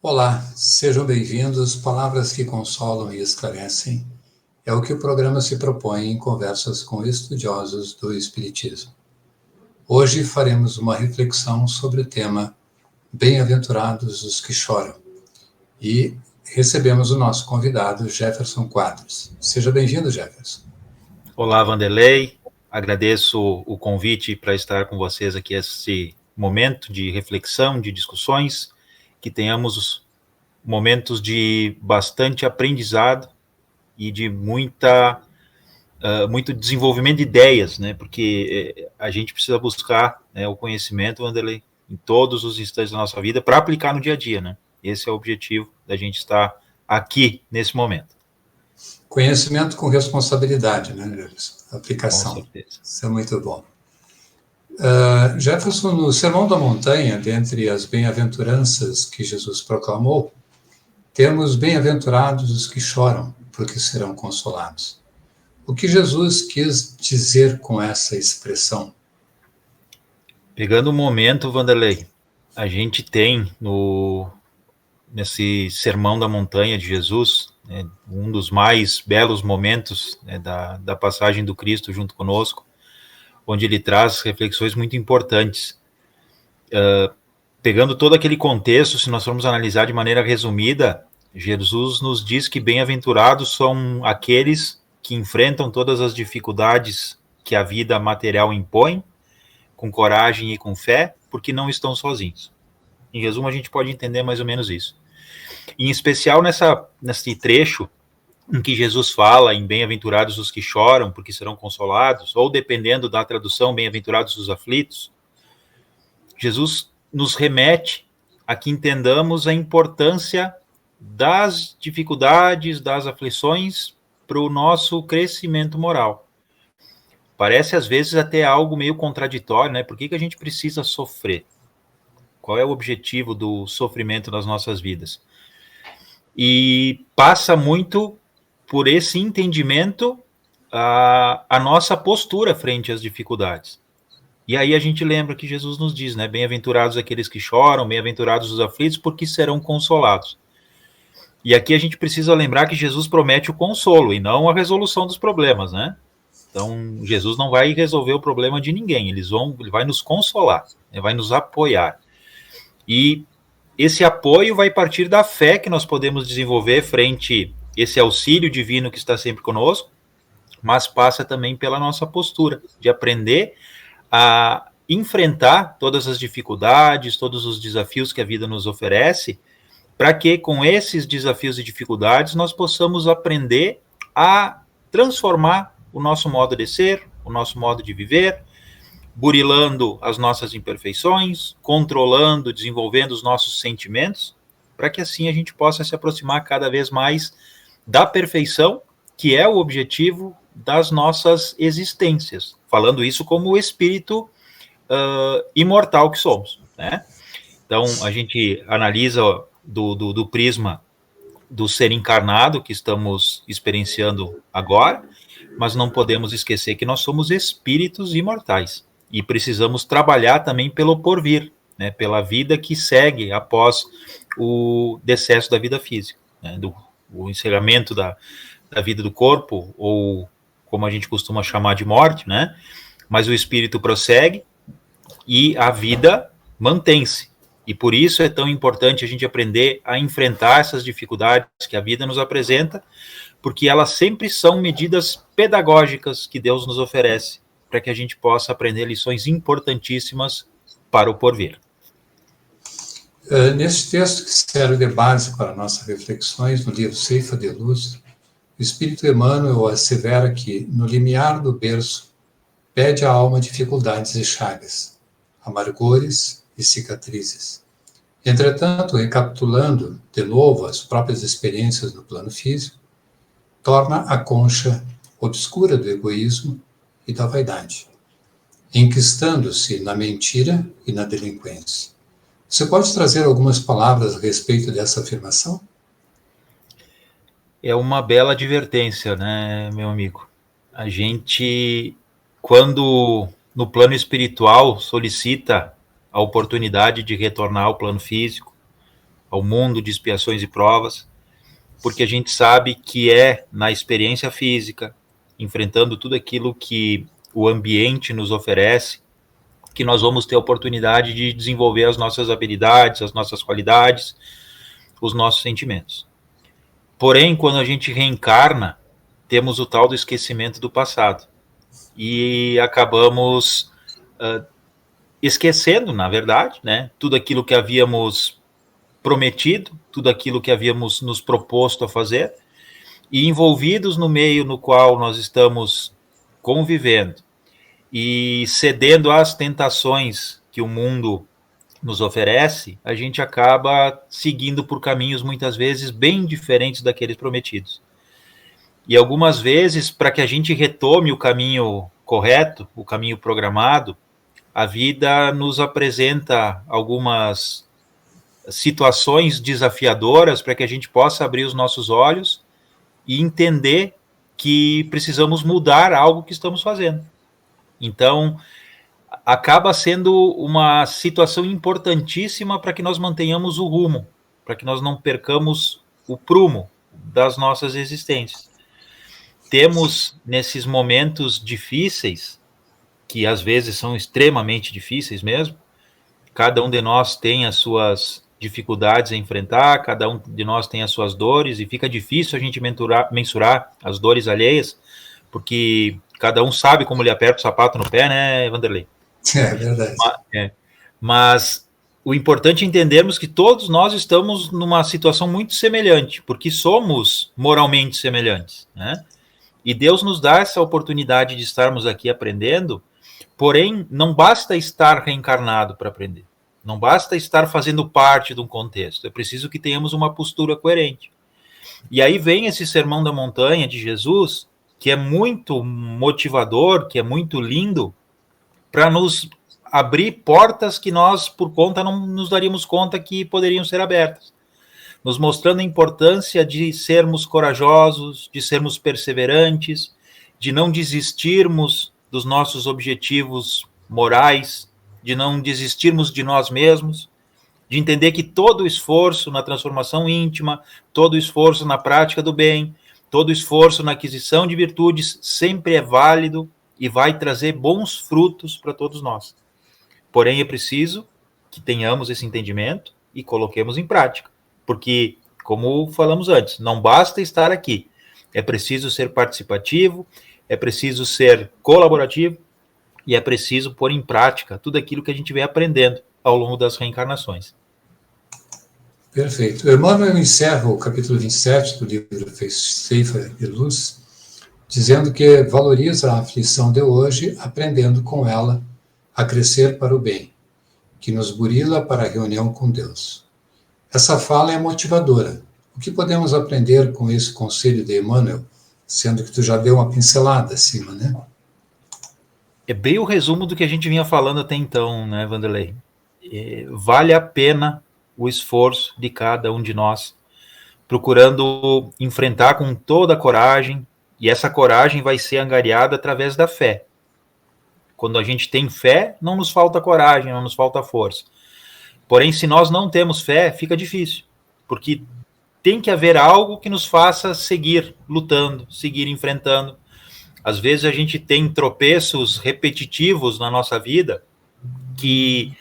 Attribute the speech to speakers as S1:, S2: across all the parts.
S1: Olá, sejam bem-vindos. Palavras que consolam e esclarecem é o que o programa se propõe em conversas com estudiosos do Espiritismo. Hoje faremos uma reflexão sobre o tema Bem-aventurados os que choram e recebemos o nosso convidado Jefferson Quadros. Seja bem-vindo, Jefferson.
S2: Olá, Vanderlei. Agradeço o convite para estar com vocês aqui esse momento de reflexão, de discussões, que tenhamos momentos de bastante aprendizado e de muito desenvolvimento de ideias, né? Porque a gente precisa buscar, né, o conhecimento, Vanderlei, em todos os instantes da nossa vida para aplicar no dia a dia, né? Esse é o objetivo da gente estar aqui nesse momento.
S1: Conhecimento com responsabilidade, né, Jefferson? Aplicação.
S2: Com certeza.
S1: Isso é muito bom. Jefferson, no Sermão da Montanha, dentre as bem-aventuranças que Jesus proclamou, temos bem-aventurados os que choram, porque serão consolados. O que Jesus quis dizer com essa expressão?
S2: Pegando o momento, Vanderlei, a gente tem nesse Sermão da Montanha de Jesus, né, um dos mais belos momentos, né, da passagem do Cristo junto conosco, onde ele traz reflexões muito importantes. Pegando todo aquele contexto, se nós formos analisar de maneira resumida, Jesus nos diz que bem-aventurados são aqueles que enfrentam todas as dificuldades que a vida material impõe, com coragem e com fé, porque não estão sozinhos. Em resumo, a gente pode entender mais ou menos isso. Em especial nesse trecho em que Jesus fala em bem-aventurados os que choram, porque serão consolados, ou dependendo da tradução, bem-aventurados os aflitos, Jesus nos remete a que entendamos a importância das dificuldades, das aflições para o nosso crescimento moral. Parece às vezes até algo meio contraditório, né? Por que a gente precisa sofrer? Qual é o objetivo do sofrimento nas nossas vidas? E passa muito por esse entendimento a nossa postura frente às dificuldades. E aí a gente lembra que Jesus nos diz, né? Bem-aventurados aqueles que choram, bem-aventurados os aflitos, porque serão consolados. E aqui a gente precisa lembrar que Jesus promete o consolo e não a resolução dos problemas, né? Então, Jesus não vai resolver o problema de ninguém, ele vai nos consolar, ele vai nos apoiar. E esse apoio vai partir da fé que nós podemos desenvolver frente a esse auxílio divino que está sempre conosco, mas passa também pela nossa postura, de aprender a enfrentar todas as dificuldades, todos os desafios que a vida nos oferece, para que com esses desafios e dificuldades nós possamos aprender a transformar o nosso modo de ser, o nosso modo de viver, burilando as nossas imperfeições, controlando, desenvolvendo os nossos sentimentos, para que assim a gente possa se aproximar cada vez mais da perfeição, que é o objetivo das nossas existências. Falando isso como o espírito imortal que somos, né? Então, a gente analisa do prisma do ser encarnado que estamos experienciando agora, mas não podemos esquecer que nós somos espíritos imortais e precisamos trabalhar também pelo porvir, né, pela vida que segue após o decesso da vida física, né, o encerramento da vida do corpo, ou como a gente costuma chamar de morte, né? Mas o espírito prossegue e a vida mantém-se. E por isso é tão importante a gente aprender a enfrentar essas dificuldades que a vida nos apresenta, porque elas sempre são medidas pedagógicas que Deus nos oferece para que a gente possa aprender lições importantíssimas para o porvir.
S1: Neste texto que serve de base para nossas reflexões no livro Ceifa de Luz, o Espírito Emmanuel assevera que, no limiar do berço, pede à alma dificuldades e chagas, amargores e cicatrizes. Entretanto, recapitulando de novo as próprias experiências no plano físico, torna a concha obscura do egoísmo e da vaidade, enquistando-se na mentira e na delinquência. Você pode trazer algumas palavras a respeito dessa afirmação?
S2: É uma bela advertência, né, meu amigo? A gente, quando no plano espiritual solicita a oportunidade de retornar ao plano físico, ao mundo de expiações e provas, porque a gente sabe que é na experiência física, enfrentando tudo aquilo que o ambiente nos oferece, que nós vamos ter a oportunidade de desenvolver as nossas habilidades, as nossas qualidades, os nossos sentimentos. Porém, quando a gente reencarna, temos o tal do esquecimento do passado. E acabamos esquecendo, na verdade, né, tudo aquilo que havíamos prometido, tudo aquilo que havíamos nos proposto a fazer, e envolvidos no meio no qual nós estamos convivendo e cedendo às tentações que o mundo nos oferece, a gente acaba seguindo por caminhos muitas vezes bem diferentes daqueles prometidos. E algumas vezes, para que a gente retome o caminho correto, o caminho programado, a vida nos apresenta algumas situações desafiadoras para que a gente possa abrir os nossos olhos e entender que precisamos mudar algo que estamos fazendo. Então, acaba sendo uma situação importantíssima para que nós mantenhamos o rumo, para que nós não percamos o prumo das nossas existências. Temos, nesses momentos difíceis, que às vezes são extremamente difíceis mesmo, cada um de nós tem as suas dificuldades a enfrentar, cada um de nós tem as suas dores, e fica difícil a gente mensurar as dores alheias, porque cada um sabe como ele aperta o sapato no pé, né, Vanderlei?
S1: É verdade.
S2: Mas o importante é entendermos que todos nós estamos numa situação muito semelhante, porque somos moralmente semelhantes, né? E Deus nos dá essa oportunidade de estarmos aqui aprendendo, porém, não basta estar reencarnado para aprender. Não basta estar fazendo parte de um contexto. É preciso que tenhamos uma postura coerente. E aí vem esse sermão da montanha de Jesus, que é muito motivador, que é muito lindo, para nos abrir portas que nós, por conta, não nos daríamos conta que poderiam ser abertas. Nos mostrando a importância de sermos corajosos, de sermos perseverantes, de não desistirmos dos nossos objetivos morais, de não desistirmos de nós mesmos, de entender que todo o esforço na transformação íntima, todo o esforço na prática do bem, todo o esforço na aquisição de virtudes sempre é válido e vai trazer bons frutos para todos nós. Porém, é preciso que tenhamos esse entendimento e coloquemos em prática. Porque, como falamos antes, não basta estar aqui. É preciso ser participativo, é preciso ser colaborativo e é preciso pôr em prática tudo aquilo que a gente vem aprendendo ao longo das reencarnações.
S1: Perfeito. Emmanuel encerra o capítulo 27 do livro Ceifa de Luz, dizendo que valoriza a aflição de hoje, aprendendo com ela a crescer para o bem, que nos burila para a reunião com Deus. Essa fala é motivadora. O que podemos aprender com esse conselho de Emmanuel, sendo que tu já deu uma pincelada acima, né?
S2: É bem o resumo do que a gente vinha falando até então, né, Vanderlei? Vale a pena o esforço de cada um de nós, procurando enfrentar com toda a coragem, e essa coragem vai ser angariada através da fé. Quando a gente tem fé, não nos falta coragem, não nos falta força. Porém, se nós não temos fé, fica difícil, porque tem que haver algo que nos faça seguir lutando, seguir enfrentando. Às vezes a gente tem tropeços repetitivos na nossa vida, que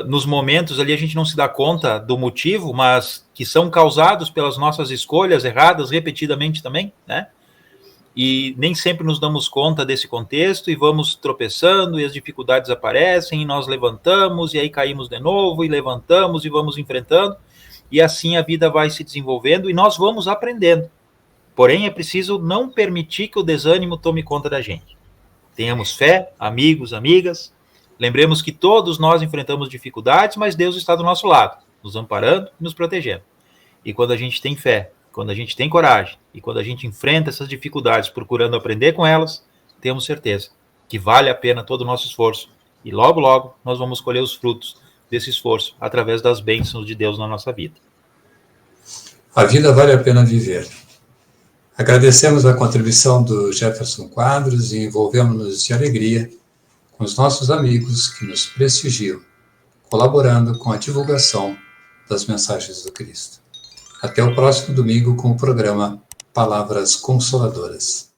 S2: nos momentos ali a gente não se dá conta do motivo, mas que são causados pelas nossas escolhas erradas repetidamente também, né? E nem sempre nos damos conta desse contexto e vamos tropeçando e as dificuldades aparecem e nós levantamos e aí caímos de novo e levantamos e vamos enfrentando e assim a vida vai se desenvolvendo e nós vamos aprendendo. Porém, é preciso não permitir que o desânimo tome conta da gente. Tenhamos fé, amigos, amigas, lembremos que todos nós enfrentamos dificuldades, mas Deus está do nosso lado, nos amparando e nos protegendo. E quando a gente tem fé, quando a gente tem coragem e quando a gente enfrenta essas dificuldades procurando aprender com elas, temos certeza que vale a pena todo o nosso esforço e logo, logo nós vamos colher os frutos desse esforço através das bênçãos de Deus na nossa vida.
S1: A vida vale a pena viver. Agradecemos a contribuição do Jefferson Quadros e envolvemos-nos de alegria com os nossos amigos que nos prestigiam, colaborando com a divulgação das mensagens do Cristo. Até o próximo domingo com o programa Palavras Consoladoras.